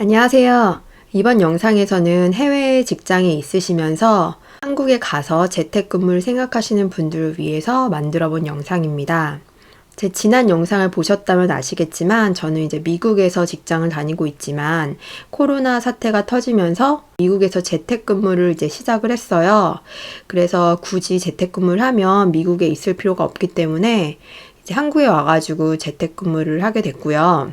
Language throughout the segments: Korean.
안녕하세요. 이번 영상에서는 해외 직장에 있으시면서 한국에 가서 재택근무를 생각하시는 분들을 위해서 만들어 본 영상입니다. 제 지난 영상을 보셨다면 아시겠지만 저는 이제 미국에서 직장을 다니고 있지만 코로나 사태가 터지면서 미국에서 재택근무를 이제 시작을 했어요. 그래서 굳이 재택근무를 하면 미국에 있을 필요가 없기 때문에 이제 한국에 와가지고 재택근무를 하게 됐고요.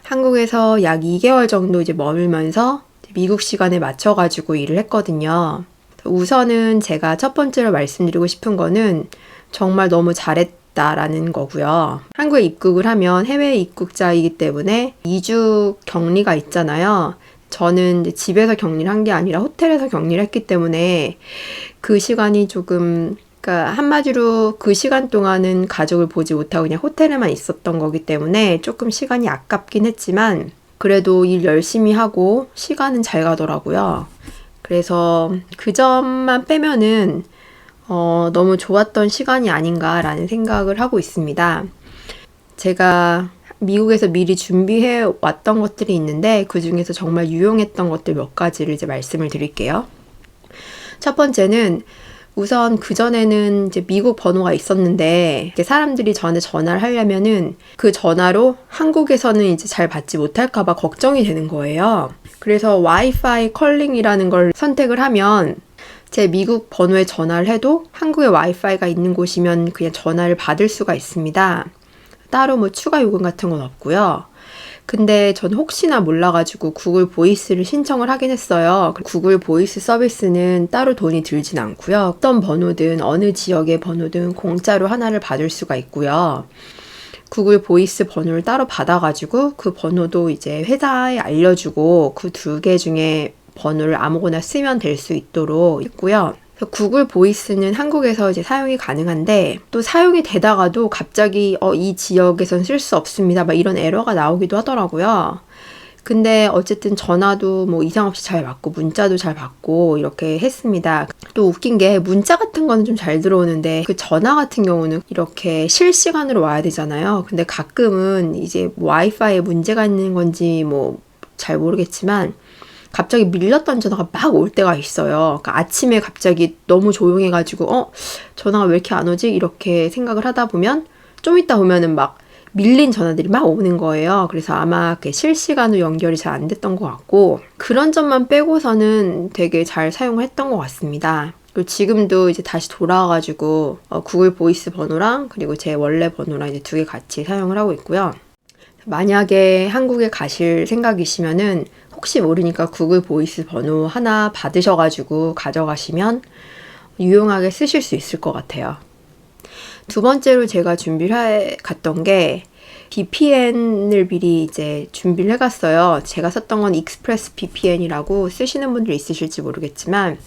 한국에서 약 2개월 정도 이제 머물면서 미국 시간에 맞춰가지고 일을 했거든요. 우선은 제가 첫 번째로 말씀드리고 싶은 거는 정말 너무 잘했다라는 거고요. 한국에 입국을 하면 해외 입국자이기 때문에 2주 격리가 있잖아요. 저는 이제 집에서 격리를 한 게 아니라 호텔에서 격리를 했기 때문에 그 시간이 조금 그러니까 한마디로 그 시간 동안은 가족을 보지 못하고 그냥 호텔에만 있었던 거기 때문에 조금 시간이 아깝긴 했지만 그래도 일 열심히 하고 시간은 잘 가더라고요. 그래서 그 점만 빼면은 너무 좋았던 시간이 아닌가라는 생각을 하고 있습니다. 제가 미국에서 미리 준비해 왔던 것들이 있는데 그 중에서 정말 유용했던 것들 몇 가지를 이제 말씀을 드릴게요. 첫 번째는 우선 그전에는 이제 미국 번호가 있었는데 사람들이 전에 전화를 하려면은 그 전화로 한국에서는 이제 잘 받지 못할까봐 걱정이 되는 거예요. 그래서 와이파이 컬링이라는 걸 선택을 하면 제 미국 번호에 전화를 해도 한국에 와이파이가 있는 곳이면 그냥 전화를 받을 수가 있습니다. 따로 뭐 추가 요금 같은 건 없고요. 근데 전 혹시나 몰라가지고 구글 보이스를 신청을 하긴 했어요. 구글 보이스 서비스는 따로 돈이 들진 않고요. 어떤 번호든 어느 지역의 번호든 공짜로 하나를 받을 수가 있고요. 구글 보이스 번호를 따로 받아가지고 그 번호도 이제 회사에 알려주고 그 2개 중에 번호를 아무거나 쓰면 될 수 있도록 있고요. 구글 보이스는 한국에서 이제 사용이 가능한데 또 사용이 되다가도 갑자기 이 지역에선 쓸 수 없습니다. 막 이런 에러가 나오기도 하더라고요. 근데 어쨌든 전화도 뭐 이상 없이 잘 받고 문자도 잘 받고 이렇게 했습니다. 또 웃긴 게 문자 같은 거는 좀 잘 들어오는데 그 전화 같은 경우는 이렇게 실시간으로 와야 되잖아요. 근데 가끔은 이제 와이파이에 문제가 있는 건지 뭐 잘 모르겠지만 갑자기 밀렸던 전화가 막 올 때가 있어요. 그러니까 아침에 갑자기 너무 조용해가지고 전화가 왜 이렇게 안 오지? 이렇게 생각을 하다 보면 좀 이따 보면은 막 밀린 전화들이 막 오는 거예요. 그래서 아마 실시간으로 연결이 잘 안 됐던 것 같고 그런 점만 빼고서는 되게 잘 사용을 했던 것 같습니다. 그리고 지금도 이제 다시 돌아와가지고 구글 보이스 번호랑 그리고 제 원래 번호랑 이제 2개 같이 사용을 하고 있고요. 만약에 한국에 가실 생각이시면은 혹시 모르니까 구글 보이스 번호 하나 받으셔가지고 가져가시면 유용하게 쓰실 수 있을 것 같아요. 두 번째로 제가 준비를 갔던 게 VPN을 미리 이제 준비를 해갔어요. 제가 썼던 건 익스프레스 VPN이라고 쓰시는 분들 있으실지 모르겠지만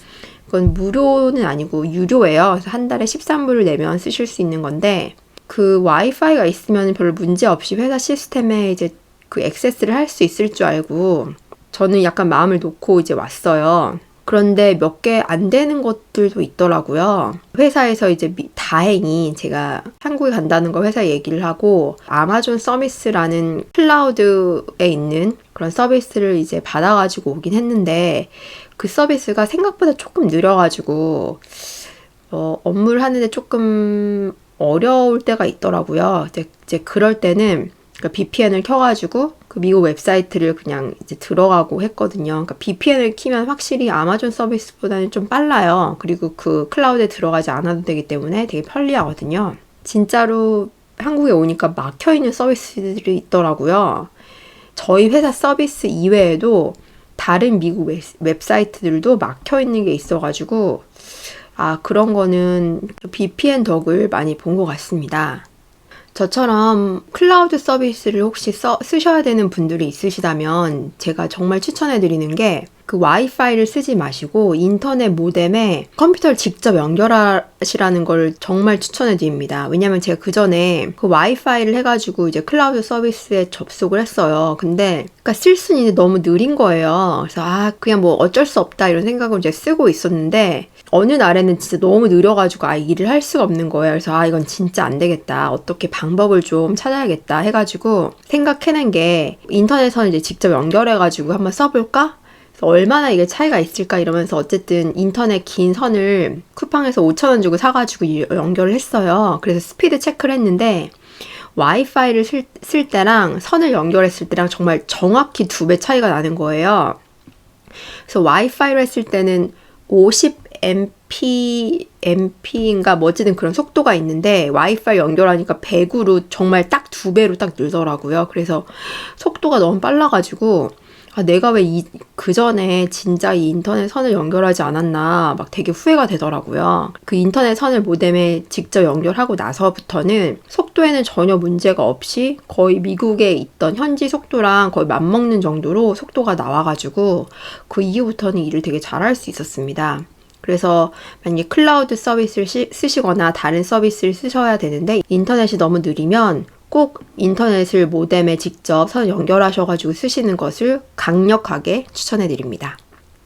그건 무료는 아니고 유료예요. 그래서 한 달에 13불을 내면 쓰실 수 있는 건데 그 와이파이가 있으면 별로 문제 없이 회사 시스템에 이제 그 액세스를 할 수 있을 줄 알고 저는 약간 마음을 놓고 이제 왔어요. 그런데 몇 개 안 되는 것들도 있더라고요. 회사에서 이제 다행히 제가 한국에 간다는 거 회사에 얘기를 하고 아마존 서비스라는 클라우드에 있는 그런 서비스를 이제 받아가지고 오긴 했는데 그 서비스가 생각보다 조금 느려가지고 업무를 하는데 조금 어려울 때가 있더라고요. 이제 그럴 때는 VPN을 켜가지고 그 미국 웹사이트를 그냥 이제 들어가고 했거든요. 그러니까 VPN을 키면 확실히 아마존 서비스보다는 좀 빨라요. 그리고 그 클라우드에 들어가지 않아도 되기 때문에 되게 편리하거든요. 진짜로 한국에 오니까 막혀있는 서비스들이 있더라고요. 저희 회사 서비스 이외에도 다른 미국 웹사이트들도 막혀있는 게 있어가지고 그런 거는 VPN 덕을 많이 본 것 같습니다. 저처럼 클라우드 서비스를 혹시 쓰셔야 되는 분들이 있으시다면 제가 정말 추천해드리는 게 그 와이파이를 쓰지 마시고 인터넷 모뎀에 컴퓨터를 직접 연결하시라는 걸 정말 추천해드립니다. 왜냐면 제가 그 전에 그 와이파이를 해가지고 이제 클라우드 서비스에 접속을 했어요. 근데 그러니까 쓸 수는 있는데 너무 느린 거예요. 그래서 그냥 뭐 어쩔 수 없다 이런 생각을 이제 쓰고 있었는데 어느 날에는 진짜 너무 느려가지고 일을 할 수가 없는 거예요. 그래서 이건 진짜 안 되겠다. 어떻게 방법을 좀 찾아야겠다 해가지고 생각해낸 게 인터넷선 이제 직접 연결해가지고 한번 써볼까? 그래서 얼마나 이게 차이가 있을까 이러면서 어쨌든 인터넷 긴 선을 쿠팡에서 5,000원 주고 사가지고 연결을 했어요. 그래서 스피드 체크를 했는데 와이파이를 쓸 때랑 선을 연결했을 때랑 정말 정확히 2배 차이가 나는 거예요. 그래서 와이파이로 했을 때는 50mp,인가 뭐 어쨌든 그런 속도가 있는데 와이파이 연결하니까 100으로 정말 딱 2배로 딱 늘더라고요. 그래서 속도가 너무 빨라가지고 내가 왜 그 전에 진짜 이 인터넷 선을 연결하지 않았나 막 되게 후회가 되더라고요. 그 인터넷 선을 모뎀에 직접 연결하고 나서부터는 속도에는 전혀 문제가 없이 거의 미국에 있던 현지 속도랑 거의 맞먹는 정도로 속도가 나와가지고 그 이후부터는 일을 되게 잘할 수 있었습니다. 그래서 만약에 클라우드 서비스를 쓰시거나 다른 서비스를 쓰셔야 되는데 인터넷이 너무 느리면 꼭 인터넷을 모뎀에 직접 선 연결하셔가지고 쓰시는 것을 강력하게 추천해 드립니다.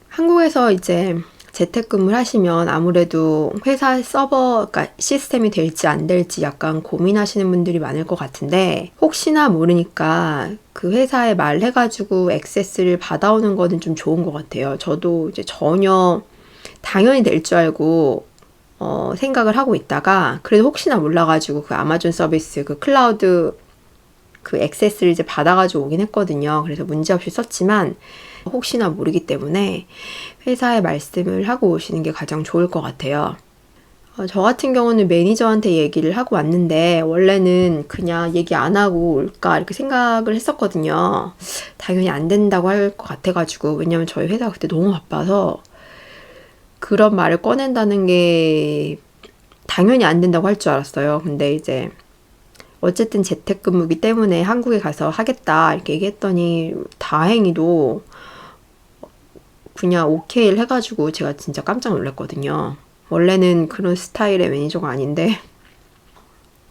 한국에서 이제 재택근무를 하시면 아무래도 회사 서버, 그러니까 시스템이 될지 안 될지 약간 고민하시는 분들이 많을 것 같은데 혹시나 모르니까 그 회사에 말해가지고 액세스를 받아오는 거는 좀 좋은 것 같아요. 저도 이제 전혀 당연히 될 줄 알고 생각을 하고 있다가 그래도 혹시나 몰라가지고 그 아마존 서비스 그 클라우드 그 액세스를 이제 받아가지고 오긴 했거든요. 그래서 문제없이 썼지만 혹시나 모르기 때문에 회사에 말씀을 하고 오시는 게 가장 좋을 것 같아요. 저 같은 경우는 매니저한테 얘기를 하고 왔는데 원래는 그냥 얘기 안 하고 올까 이렇게 생각을 했었거든요. 당연히 안 된다고 할 것 같아가지고 왜냐면 저희 회사가 그때 너무 바빠서 그런 말을 꺼낸다는 게 당연히 안 된다고 할 줄 알았어요. 근데 이제 어쨌든 재택근무기 때문에 한국에 가서 하겠다 이렇게 얘기했더니 다행히도 그냥 오케이를 해가지고 제가 진짜 깜짝 놀랐거든요. 원래는 그런 스타일의 매니저가 아닌데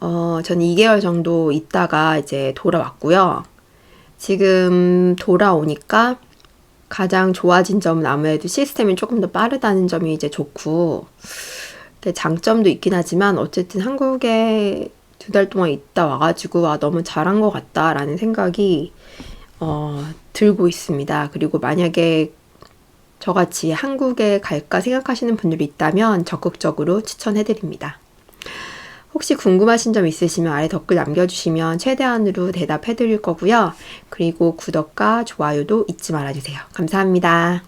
저는 2개월 정도 있다가 이제 돌아왔고요. 지금 돌아오니까 가장 좋아진 점은 아무래도 시스템이 조금 더 빠르다는 점이 이제 좋고 장점도 있긴 하지만 어쨌든 한국에 2달 동안 있다 와가지고 너무 잘한 것 같다라는 생각이 들고 있습니다. 그리고 만약에 저같이 한국에 갈까 생각하시는 분들이 있다면 적극적으로 추천해드립니다. 혹시 궁금하신 점 있으시면 아래 댓글 남겨주시면 최대한으로 대답해드릴 거고요. 그리고 구독과 좋아요도 잊지 말아주세요. 감사합니다.